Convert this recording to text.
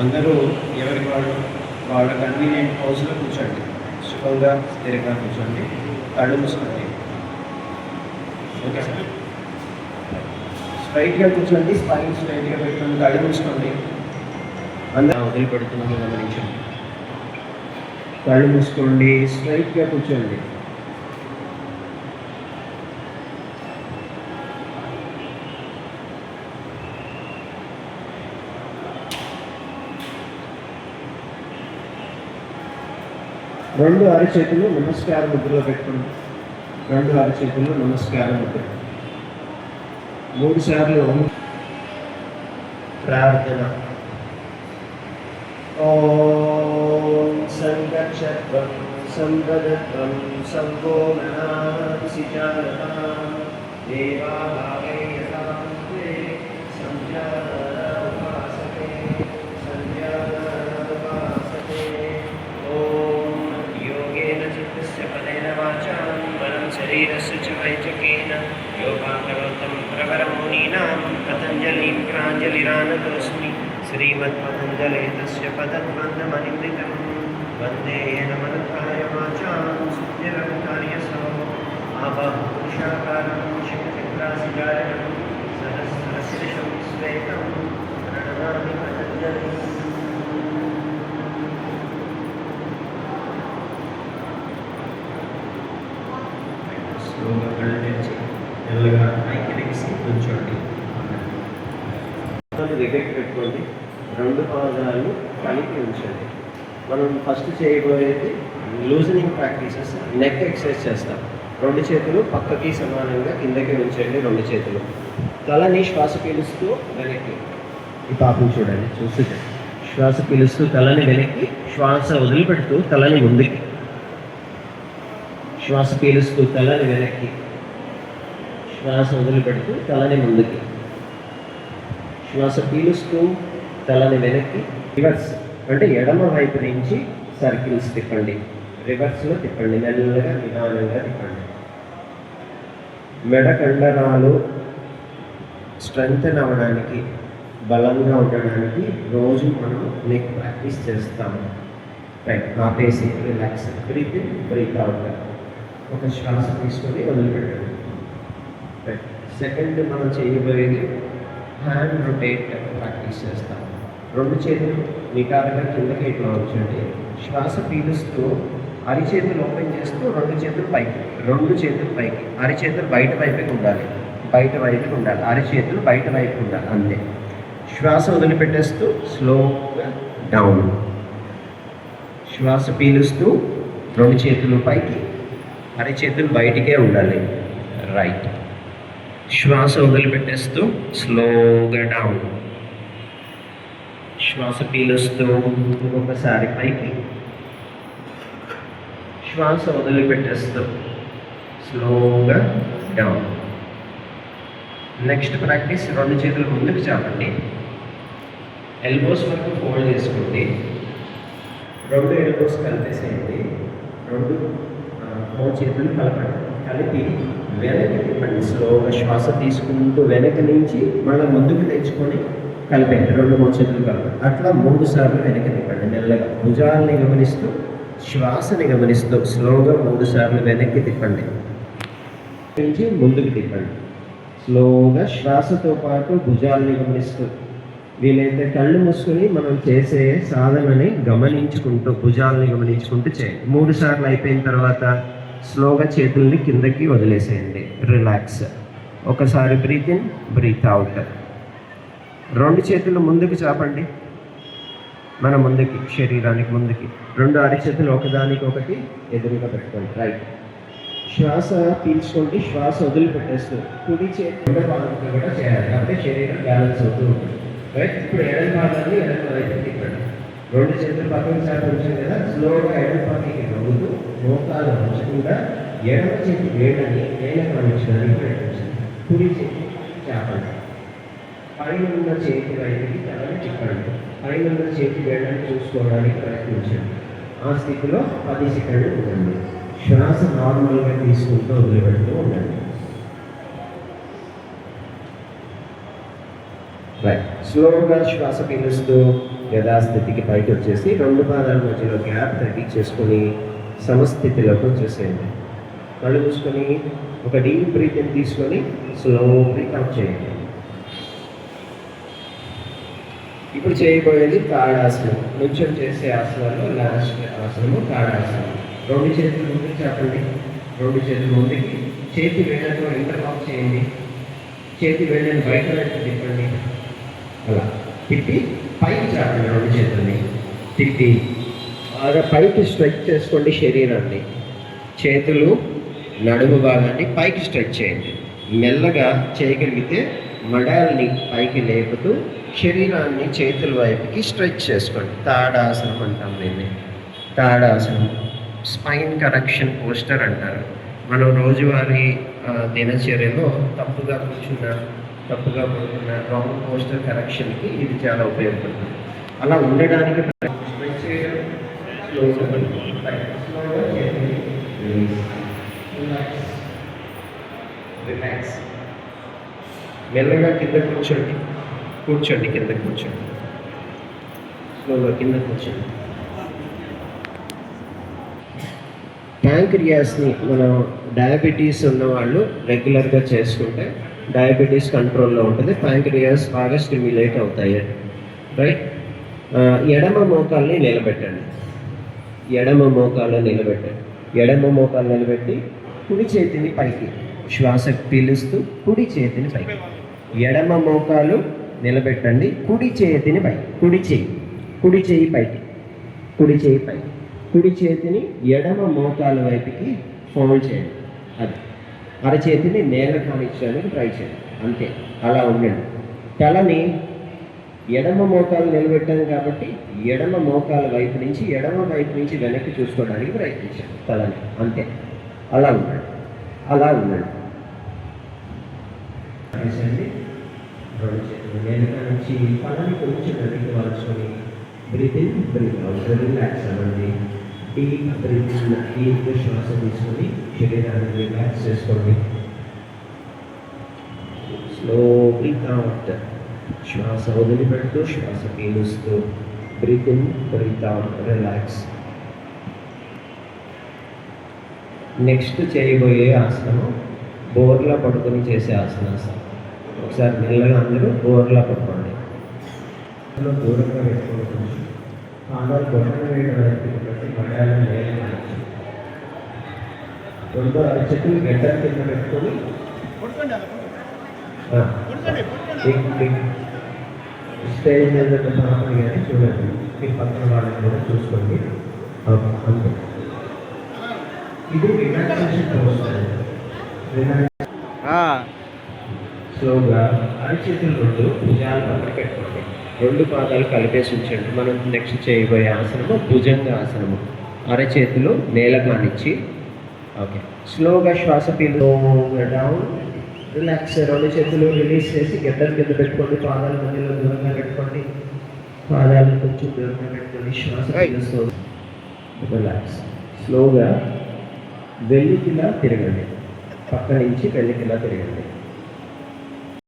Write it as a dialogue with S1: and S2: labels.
S1: అందరూ ఎవరికి వాళ్ళ కన్వీనియంట్ పోజ్లో కూర్చోండి. సుఖంగా స్థిరంగా కూర్చోండి. కళ్ళు మూసుకోండి. ఓకే సార్, స్ట్రైట్గా కూర్చోండి. స్పైన్ స్ట్రైట్గా పెట్టుకోండి. కళ్ళు మూసుకోండి. అందరూ వదిలిపెడుతున్నాము గమనించండి. కళ్ళు మూసుకోండి. స్ట్రైట్గా కూర్చోండి. రెండు అరచేతులు నమస్కార ముద్రలో పెట్టుకోండి. రెండు అరచేతులు నమస్కార ముద్ర. 3 సార్లు ప్రార్థన. ఓం సంరక్షత్వం సంవదత్వం సంభో మనాసిచారః దేవాలయ యథాంతే సంధ్యాదపాసతే సంధ్యాదపాసతే. ఓం యోగేన చిత్తస్య పదేన వాచాం బలం శరీరస్య చ వైచకేన యోగాకరోతం ప్రవరం మునీనాం పతంజలిం ప్రాంజలిరానతోస్మి. శ్రీమత్పతంజలే తస్య పదద్వందమనిమృతం వందే నమనకాయ వాచాం సుస్థిరం కార్యసో ఆవాహ పురుషాకారం శివచక్రాసికారణం సహస్రశీర్షం శ్వేతం ప్రణమామి పతంజలిం. స్లోగా కళ్ళు తెరిచి మెల్లగా పైకి లెగిసి కూర్చోండి. దగ్గరికి పెట్టుకోండి. 2 పాదాలు కలిపి ఉంచండి. మనం ఫస్ట్ చేయబోయేది లూజనింగ్ ప్రాక్టీసెస్, నెక్ ఎక్సర్సైజ్ చేస్తాం. 2 చేతులు పక్కకి సమానంగా కిందకి ఉంచండి. 2 చేతులు తలని శ్వాస పీలుస్తూ వెనక్కి. ఈ పాపం చూడండి, చూస్తుంటే శ్వాస పీలుస్తూ తలని వెనక్కి, శ్వాస వదిలిపెడుతూ తలని ముందుకి. శ్వాస పీలుస్తూ తలని వెనక్కి, శ్వాస వదిలిపెడుతూ తలని ముందుకి. శ్వాస పీలుస్తూ తలని వెనక్కి. రివర్స్ అంటే ఎడమ వైపు నుంచి సర్కిల్స్ తిప్పండి. రివర్స్లో తిప్పండి. మెల్లగా నిదానంగా తిప్పండి. మెడ కండరాలు స్ట్రెంగ్తెన్ అవ్వడానికి, బలంగా ఉండడానికి రోజు మనం నెక్ ప్రాక్టీస్ చేస్తాము. రైట్, ఆపేసి relax. Breathe in, breath out. ఒక శ్వాస తీసుకొని వదిలిపెట్టండి. రైట్. సెకండ్ మనం చేయబోయేది హ్యాండ్ రొటేట్ ప్రాక్టీస్ చేస్తాం. 2 చేతులు నిటారుగా కిందకి ఇట్లా ఉంచండి. శ్వాస పీలుస్తూ అరిచేతులు ఓపెన్ చేస్తూ 2 చేతులు పైకి, 2 చేతులు పైకి. అరిచేతులు బయట వైపుకి ఉండాలి, బయట వైపుకి ఉండాలి. అరిచేతులు బయట వైపు ఉండాలి, అంతే. శ్వాస వదిలిపెట్టేస్తూ స్లోగా డౌన్. శ్వాస పీలుస్తూ 2 చేతులు పైకి, అరిచేతులు బయటికే ఉండాలి. రైట్. శ్వాస వదిలిపెట్టేస్తూ స్లోగా డౌన్. శ్వాస పీలుస్తూ ఒకసారి పైకి, శ్వాస వదిలిపెట్టేస్తూ స్లోగా డౌన్. నెక్స్ట్ ప్రాక్టీస్ 2 చేతులు ముందుకు చాపండి. ఎల్బోస్ వరకు ఫోల్డ్ చేసుకోండి. 2 ఎల్బోస్ కలిపేసేయండి. 2 చేతులు కలపండి. కలిపి వెనక్కి తిప్పండి. స్లోగా శ్వాస తీసుకుంటూ వెనక నుంచి మళ్ళీ ముందుకు తెచ్చుకొని కలిపండి. 2 చేతులు కలపండి. అట్లా 3 సార్లు వెనక్కి తిప్పండి. మెల్లగా భుజాలని గమనిస్తూ, శ్వాసని గమనిస్తూ స్లోగా 3 సార్లు వెనక్కి తిప్పండి. నుంచి ముందుకు తిప్పండి. స్లోగా శ్వాసతో పాటు భుజాలని గమనిస్తూ, వీలైతే కళ్ళు మూసుకొని మనం చేసే సాధనని గమనించుకుంటూ, భుజాలని గమనించుకుంటూ చేయండి. 3 సార్లు అయిపోయిన తర్వాత స్లోగా చేతుల్ని కిందకి వదిలేసేయండి. రిలాక్స్. ఒకసారి బ్రీత్ ఇన్, బ్రీత్ అవుట్. 2 చేతులు ముందుకు చాపండి. మన ముందుకి, శరీరానికి ముందుకి. 2 అరిచేతులు ఒకదానికి ఒకటి ఎదురుగా పెట్టుకోండి. రైట్. శ్వాస పీల్చుకోండి. శ్వాస వదిలిపెట్టేస్తూ కుడి చేతి పాదంతో కూడా చేయాలి. అంటే శరీరం బ్యాలెన్స్ అవుతూ ఉంటుంది. రైట్. ఇప్పుడు ఎడమ పాదాన్ని ఎడమ వైపు తిప్పండి. 2 చేతులు పక్కన చాటు ఉంచాం కదా, స్లోగా ఎడమ పక్కకి నవ్వుతూ మోకాలు ఉంచకుండా ఎడమ చేతి వేడని నేల కానించడానికి ప్రయత్నించండి. కుడి చేతి చాపండి. పైన ఉన్న చేతి వైపుకి తలని తిప్పండి. పైన ఉన్న చేతి వేడని చూసుకోవడానికి ప్రయత్నించండి. ఆ స్థితిలో 10 సెకండ్లు ఉండండి. శ్వాస నార్మల్గా తీసుకుంటూ వదిలిపెడుతూ ఉండండి. రైట్. స్లోగా శ్వాస పీలుస్తూ యథాస్థితికి పైకి వచ్చేసి రెండు పాదాల మధ్యలో గ్యాప్ తగ్గించేసుకొని సమస్థితిలోకి వచ్చేసేయండి. కళ్ళు మూసుకొని ఒక డీప్ బ్రీతింగ్ తీసుకొని స్లోలీ కౌంట్ చేయండి. ఇప్పుడు చేయబోయేది తాడాసనం. నుంచొని చేసే ఆసనాల్లో లాస్ట్ ఆసనము తాడాసనం. రెండు చేతులు ముందుకు చాపండి. రెండు చేతులు ముందుకి, చేతి వేళ్ళతో ఇంటర్లాక్ చేయండి. చేతి వేళ్ళని బయట వైపు తిప్పండి. అలా తిప్పి పైకి చాపండి. రెండు చేతుల్ని తిప్పి బాగా పైకి స్ట్రెచ్ చేసుకోండి శరీరాన్ని. చేతులు నడుము భాగాన్ని పైకి స్ట్రెచ్ చేయండి. మెల్లగా చేయగలిగితే మడాల్ని పైకి లేపుతూ శరీరాన్ని చేతుల వైపుకి స్ట్రెచ్ చేసుకోండి. తాడాసనం అంటాం దీన్ని. తాడాసనం స్పైన్ కరెక్షన్ పోస్టర్ అంటారు. మనం రోజువారీ దినచర్యలో తప్పుగా కూర్చున్న, తప్పుగా పడుకున్న రాంగ్ పోస్టర్ కరెక్షన్కి ఇది చాలా ఉపయోగపడుతుంది. అలా ఉండడానికి స్ట్రెచ్ చేయడం, రిలాక్స్. మెల్లగా కింద కూర్చోండి. కూర్చోండి, కింద కూర్చోండి. స్లోగా కింద కూర్చోండి. ప్యాంక్రియాస్ని మనం డయాబెటీస్ ఉన్నవాళ్ళు రెగ్యులర్గా చేసుకుంటే డయాబెటీస్ కంట్రోల్లో ఉంటుంది. ప్యాంక్రియాస్ బాగా స్టిమ్యులేట్ అవుతాయి. రైట్. ఎడమ మోకాల్ని నిలబెట్టండి. ఎడమ మోకాలు నిలబెట్టండి. ఎడమ మోకాలు నిలబెట్టి కుడి చేతిని పైకి శ్వాస పీలుస్తూ కుడి చేతిని పైకి. ఎడమ మోకాలు నిలబెట్టండి. కుడి చేతిని పైకి. కుడి చేయి పైకి. కుడి చేయి పైకి. కుడి చేతిని ఎడమ మోకాల వైపుకి ఫోల్డ్ చేయండి. అది అరచేతిని నేల కానిచ్చడానికి ట్రై చేయండి. అంతే, అలా ఉండండి. తలని ఎడమ మోకాలు నిలబెట్టాను కాబట్టి ఎడమ మోకాల వైపు నుంచి వెనక్కి చూసుకోవడానికి ప్రయత్నించండి. తలని అంతే, అలా ఉండండి. అలా ఉండండి. రెండు చేతులు వెనక నుంచి తలని కొంచెం వెనక్కి వాల్చుకొని breath in, breath out, relax అవ్వండి. డీప్ బ్రీత్ ఇన్, డీప్ శ్వాస తీసుకొని శరీరాన్ని రిలాక్స్ చేసుకోండి. Slowly out. శ్వాస వదిలిపెడుతూ శ్వాస పీలుస్తూ breath in, breath out, relax. Next చేయబోయే ఆసనము బోర్లా పడుకొని చేసే ఆసనం. ఒకసారి మెల్లగా అందరూ బోర్లా పడుకోండి. దూరంగా పెట్టుకోవచ్చు. పాదాలు బొట్టన వేయడం బట్టి మడాలను నేల రెండు అరచేతులు గడ్డల కింద పెట్టుకొని స్టేజ్ మీద పాపని కానీ చూడండి. మీ పక్కన వాళ్ళని కూడా చూసుకోండి. అంతే. ఇది రిలాక్సేషన్ వస్తుంది. స్లోగా అరచేతులు రెండు భుజాలు పక్కన పెట్టుకోండి. రెండు పాదాలు కలిపేసి ఉంచండి. మనం నెక్స్ట్ చేయబోయే ఆసనము భుజంగ ఆసనము. అరచేతులు నేల కానిచ్చి ఓకే. స్లోగా శ్వాస పీలుగా డౌన్, రిలాక్స్. రెండు చేతులు రిలీజ్ చేసి గడ్డల కింద పెట్టుకోండి. పాదాల మధ్యలో దూరంగా పెట్టుకోండి. పాదాలను కొంచెం దూరంగా పెట్టుకోండి. శ్వాస పీలుస్తూ రిలాక్స్. స్లోగా వెల్లికిలా తిరగండి. పక్క నుంచి వెల్లికిలా తిరగండి.